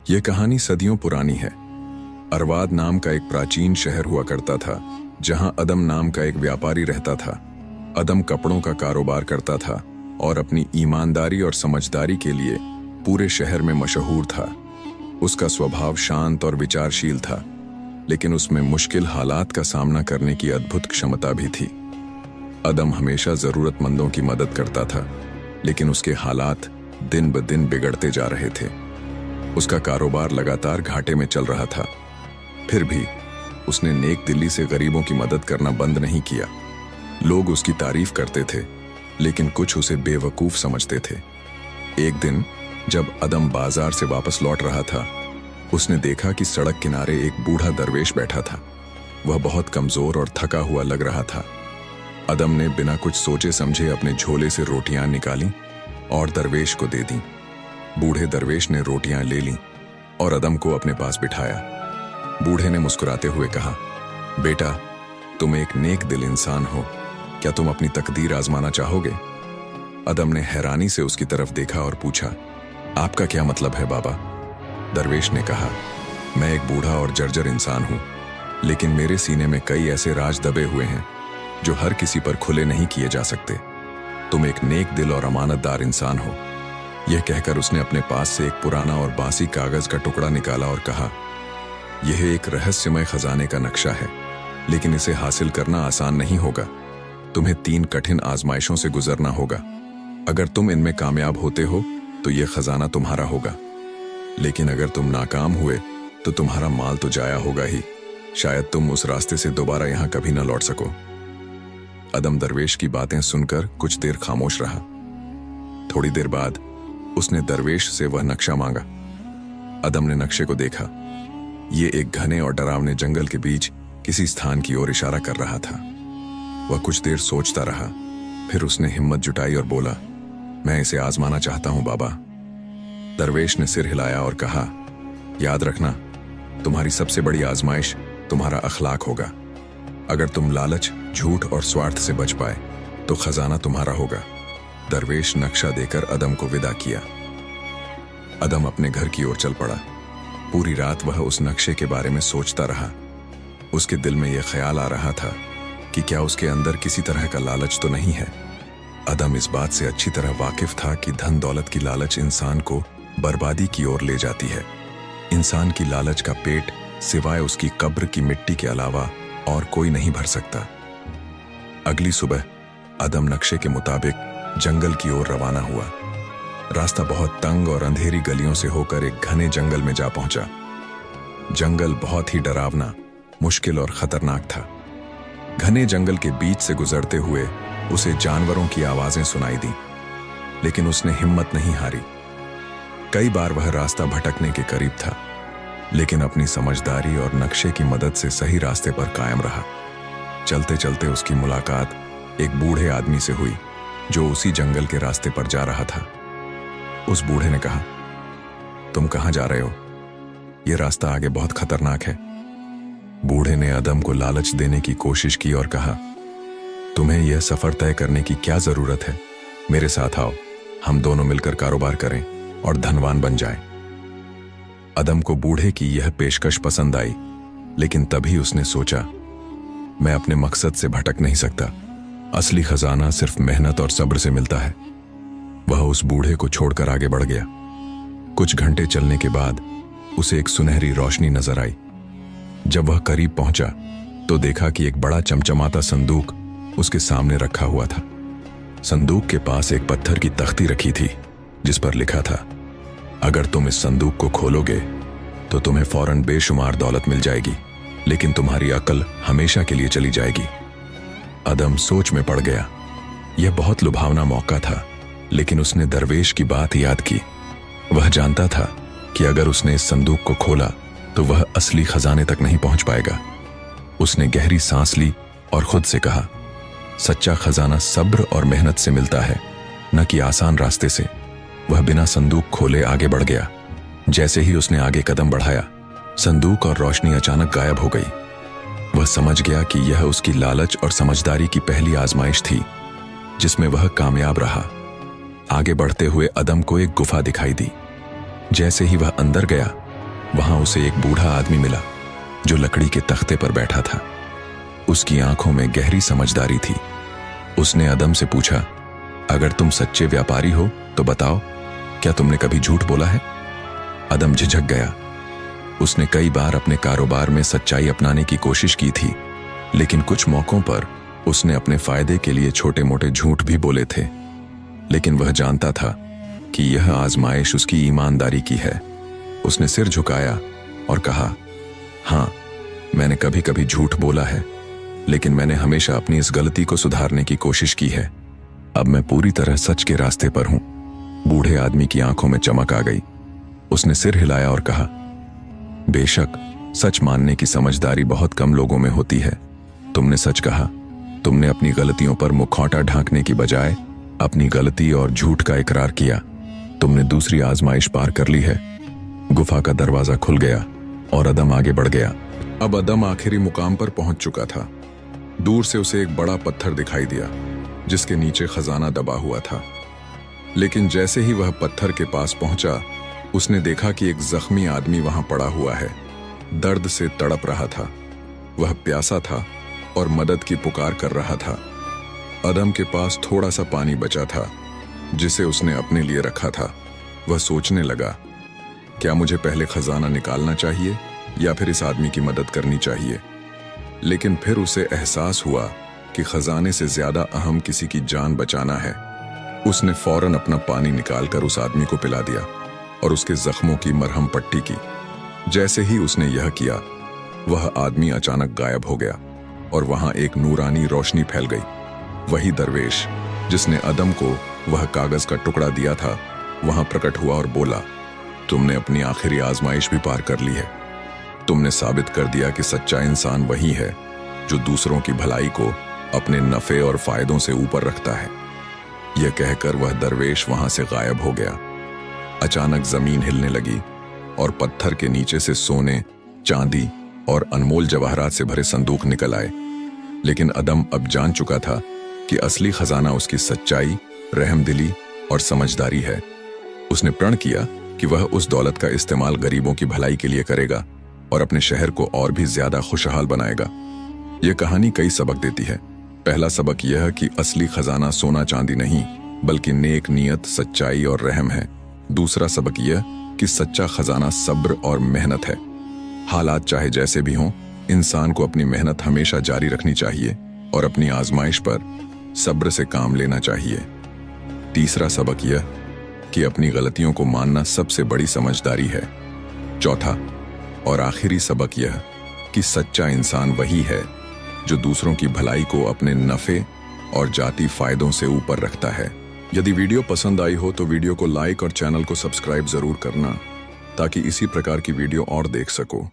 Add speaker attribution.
Speaker 1: ये कहानी सदियों पुरानी है। अरवाद नाम का एक प्राचीन शहर हुआ करता था, जहां अदम नाम का एक व्यापारी रहता था। अदम कपड़ों का कारोबार करता था और अपनी ईमानदारी और समझदारी के लिए पूरे शहर में मशहूर था। उसका स्वभाव शांत और विचारशील था, लेकिन उसमें मुश्किल हालात का सामना करने की अद्भुत क्षमता भी थी। अदम हमेशा जरूरतमंदों की मदद करता था, लेकिन उसके हालात दिन ब दिन बिगड़ते जा रहे थे। उसका कारोबार लगातार घाटे में चल रहा था। फिर भी उसने नेक दिली से गरीबों की मदद करना बंद नहीं किया। लोग उसकी तारीफ करते थे, लेकिन कुछ उसे बेवकूफ समझते थे। एक दिन जब अदम बाजार से वापस लौट रहा था, उसने देखा कि सड़क किनारे एक बूढ़ा दरवेश बैठा था। वह बहुत कमजोर और थका हुआ लग रहा था। अदम ने बिना कुछ सोचे समझे अपने झोले से रोटियां निकाली और दरवेश को दे दी। बूढ़े दरवेश ने रोटियां ले लीं और अदम को अपने पास बिठाया। बूढ़े ने मुस्कुराते हुए कहा, बेटा, तुम एक नेक दिल इंसान हो। क्या तुम अपनी तकदीर आजमाना चाहोगे? अदम ने हैरानी से उसकी तरफ देखा और पूछा, आपका क्या मतलब है बाबा? दरवेश ने कहा, मैं एक बूढ़ा और जर्जर इंसान हूं, लेकिन मेरे सीने में कई ऐसे राज दबे हुए हैं जो हर किसी पर खुले नहीं किए जा सकते। तुम एक नेक दिल और अमानतदार इंसान हो। यह कहकर उसने अपने पास से एक पुराना और बासी कागज का टुकड़ा निकाला और कहा, यह एक रहस्यमय खजाने का नक्शा है, लेकिन इसे हासिल करना आसान नहीं होगा। तुम्हें 3 कठिन आजमाइशों से गुजरना होगा। अगर तुम इनमें कामयाब होते हो तो यह खजाना तुम्हारा होगा, लेकिन अगर तुम नाकाम हुए तो तुम्हारा माल तो जाया होगा ही। शायद तुम उस रास्ते से दोबारा यहां कभी न लौट सको। अदम दरवेश की बातें सुनकर कुछ देर खामोश रहा। थोड़ी देर बाद उसने दरवेश से वह नक्शा मांगा। अदम ने नक्शे को देखा। ये एक घने और डरावने जंगल के बीच किसी स्थान की ओर इशारा कर रहा था। वह कुछ देर सोचता रहा, फिर उसने हिम्मत जुटाई और बोला, मैं इसे आजमाना चाहता हूं बाबा। दरवेश ने सिर हिलाया और कहा, याद रखना, तुम्हारी सबसे बड़ी आजमाइश तुम्हारा अखलाक होगा। अगर तुम लालच, झूठ और स्वार्थ से बच पाए तो खजाना तुम्हारा होगा। दरवेश नक्शा देकर अदम को विदा किया। अदम अपने घर की ओर चल पड़ा। पूरी रात वह उस नक्शे के बारे में सोचता रहा। उसके दिल में यह ख्याल आ रहा था कि क्या उसके अंदर किसी तरह का लालच तो नहीं है। अदम इस बात से अच्छी तरह वाकिफ था कि धन दौलत की लालच इंसान को बर्बादी की ओर ले जाती है। इंसान की लालच का पेट सिवाय उसकी कब्र की मिट्टी के अलावा और कोई नहीं भर सकता। अगली सुबह अदम नक्शे के मुताबिक जंगल की ओर रवाना हुआ। रास्ता बहुत तंग और अंधेरी गलियों से होकर एक घने जंगल में जा पहुंचा। जंगल बहुत ही डरावना, मुश्किल और खतरनाक था। घने जंगल के बीच से गुजरते हुए उसे जानवरों की आवाजें सुनाई दी, लेकिन उसने हिम्मत नहीं हारी। कई बार वह रास्ता भटकने के करीब था, लेकिन अपनी समझदारी और नक्शे की मदद से सही रास्ते पर कायम रहा। चलते चलते उसकी मुलाकात एक बूढ़े आदमी से हुई जो उसी जंगल के रास्ते पर जा रहा था। उस बूढ़े ने कहा, तुम कहां जा रहे हो? यह रास्ता आगे बहुत खतरनाक है। बूढ़े ने अदम को लालच देने की कोशिश की और कहा, तुम्हें यह सफर तय करने की क्या जरूरत है? मेरे साथ आओ, हम दोनों मिलकर कारोबार करें और धनवान बन जाएं। अदम को बूढ़े की यह पेशकश पसंद आई, लेकिन तभी उसने सोचा, मैं अपने मकसद से भटक नहीं सकता। असली खजाना सिर्फ मेहनत और सब्र से मिलता है। वह उस बूढ़े को छोड़कर आगे बढ़ गया। कुछ घंटे चलने के बाद उसे एक सुनहरी रोशनी नजर आई। जब वह करीब पहुंचा तो देखा कि एक बड़ा चमचमाता संदूक उसके सामने रखा हुआ था। संदूक के पास एक पत्थर की तख्ती रखी थी, जिस पर लिखा था, अगर तुम इस संदूक को खोलोगे तो तुम्हें फौरन बेशुमार दौलत मिल जाएगी, लेकिन तुम्हारी अकल हमेशा के लिए चली जाएगी। अदम सोच में पड़ गया। यह बहुत लुभावना मौका था, लेकिन उसने दरवेश की बात याद की। वह जानता था कि अगर उसने इस संदूक को खोला तो वह असली खजाने तक नहीं पहुंच पाएगा। उसने गहरी सांस ली और खुद से कहा, सच्चा खजाना सब्र और मेहनत से मिलता है, न कि आसान रास्ते से। वह बिना संदूक खोले आगे बढ़ गया। जैसे ही उसने आगे कदम बढ़ाया, संदूक और रोशनी अचानक गायब हो गई। वह समझ गया कि यह उसकी लालच और समझदारी की पहली आजमाइश थी, जिसमें वह कामयाब रहा। आगे बढ़ते हुए अदम को एक गुफा दिखाई दी। जैसे ही वह अंदर गया वहां उसे एक बूढ़ा आदमी मिला जो लकड़ी के तख्ते पर बैठा था। उसकी आंखों में गहरी समझदारी थी। उसने अदम से पूछा, अगर तुम सच्चे व्यापारी हो तो बताओ, क्या तुमने कभी झूठ बोला है? अदम झिझक गया। उसने कई बार अपने कारोबार में सच्चाई अपनाने की कोशिश की थी, लेकिन कुछ मौकों पर उसने अपने फायदे के लिए छोटे मोटे झूठ भी बोले थे। लेकिन वह जानता था कि यह आजमाइश उसकी ईमानदारी की है। उसने सिर झुकाया और कहा, हाँ, मैंने कभी कभी झूठ बोला है, लेकिन मैंने हमेशा अपनी इस गलती को सुधारने की कोशिश की है। अब मैं पूरी तरह सच के रास्ते पर हूं। बूढ़े आदमी की आंखों में चमक आ गई। उसने सिर हिलाया और कहा, बेशक सच मानने की समझदारी बहुत कम लोगों में होती है। तुमने सच कहा। तुमने अपनी गलतियों पर मुखौटा ढांकने की बजाय अपनी गलती और झूठ का इकरार किया। तुमने दूसरी आजमाइश पार कर ली है। गुफा का दरवाजा खुल गया और अदम आगे बढ़ गया। अब अदम आखिरी मुकाम पर पहुंच चुका था। दूर से उसे एक बड़ा पत्थर दिखाई दिया जिसके नीचे खजाना दबा हुआ था। लेकिन जैसे ही वह पत्थर के पास पहुंचा, उसने देखा कि एक जख्मी आदमी वहां पड़ा हुआ है, दर्द से तड़प रहा था। वह प्यासा था और मदद की पुकार कर रहा था। अदम के पास थोड़ा सा पानी बचा था जिसे उसने अपने लिए रखा था। वह सोचने लगा, क्या मुझे पहले खजाना निकालना चाहिए या फिर इस आदमी की मदद करनी चाहिए? लेकिन फिर उसे एहसास हुआ कि खजाने से ज्यादा अहम किसी की जान बचाना है। उसने फौरन अपना पानी निकालकर उस आदमी को पिला दिया और उसके जख्मों की मरहम पट्टी की। जैसे ही उसने यह किया, वह आदमी अचानक गायब हो गया और वहां एक नूरानी रोशनी फैल गई। वही दरवेश जिसने अदम को वह कागज का टुकड़ा दिया था, वहां प्रकट हुआ और बोला, तुमने अपनी आखिरी आजमाइश भी पार कर ली है। तुमने साबित कर दिया कि सच्चा इंसान वही है जो दूसरों की भलाई को अपने नफे और फायदों से ऊपर रखता है। यह कहकर वह दरवेश वहां से गायब हो गया। अचानक जमीन हिलने लगी और पत्थर के नीचे से सोने, चांदी और अनमोल जवाहरात से भरे संदूक निकल आए। लेकिन अदम अब जान चुका था कि असली खजाना उसकी सच्चाई, रहमदिली और समझदारी है। उसने प्रण किया कि वह उस दौलत का इस्तेमाल गरीबों की भलाई के लिए करेगा और अपने शहर को और भी ज्यादा खुशहाल बनाएगा। यह कहानी कई सबक देती है। पहला सबक यह कि असली खजाना सोना चांदी नहीं, बल्कि नेक नियत, सच्चाई और रहम है। दूसरा सबक यह कि सच्चा खजाना सब्र और मेहनत है। हालात चाहे जैसे भी हों, इंसान को अपनी मेहनत हमेशा जारी रखनी चाहिए और अपनी आजमाइश पर सब्र से काम लेना चाहिए। तीसरा सबक यह कि अपनी गलतियों को मानना सबसे बड़ी समझदारी है। चौथा और आखिरी सबक यह कि सच्चा इंसान वही है जो दूसरों की भलाई को अपने नफे और जाती फायदों से ऊपर रखता है। यदि वीडियो पसंद आई हो तो वीडियो को लाइक और चैनल को सब्सक्राइब जरूर करना ताकि इसी प्रकार की वीडियो और देख सको।